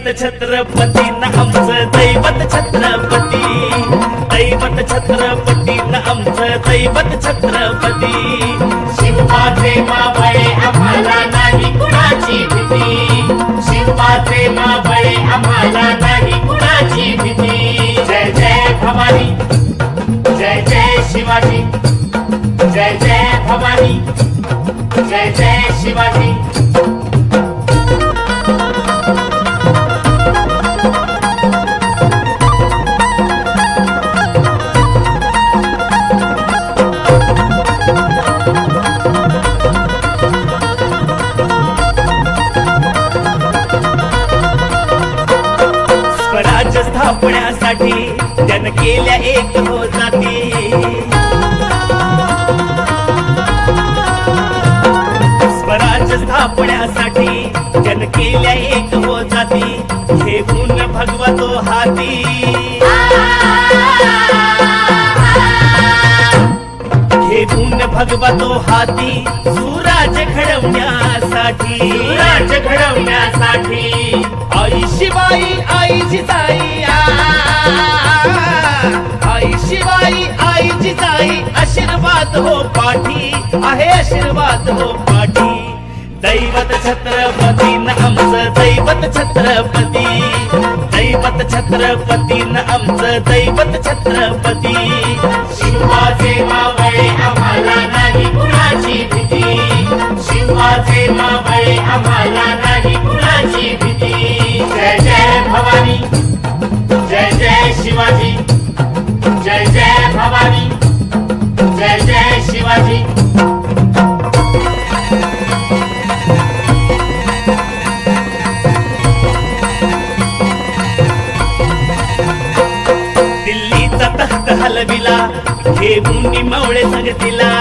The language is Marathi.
छत्रपती न आमचं दैवत छत्रपती, दैवत छत्रपती न आमचं दैवत छत्रपती। शिवाचे मावळे आम्हाला नाही कुणाची भीती, शिवाचे मावळे आम्हाला नाही कुणाची भीती। जय जय भवानी, जय जय शिवाजी, जय जय भवानी, जय जय शिवाजी। स्वराज्य स्थापण्यासाठी जन केल्या एक हो जाती, स्वराज्य स्थापण्यासाठी जन केल्या एक हो जाती। घेऊन भगवा तो हाती, घेऊन भगवा तो हाती, सुराज्य घडवण्यासाठी, राज्य घडवण्यासाठी। आई शिवाई आई जिजाई, आई शिवाई आई जिजाई, आशीर्वाद हो पाठी, आहे आशीर्वाद हो पाठी। दैवत छत्रपती न आमचं दैवत छत्रपती, दैवत छत्रपती न आमचं दैवत छत्रपती। शिवाचे मावळे आम्हाला नाही कुणाची भीती, शिवाचे मावळे आम्हाला नाही कुणाची भीती। जय जय भवानी, जय जय शिवाजी, जय जय भवानी, जय जय शिवाजी। दिल्लीचा तख्त हलविला, घेऊन मावळे संगतीला,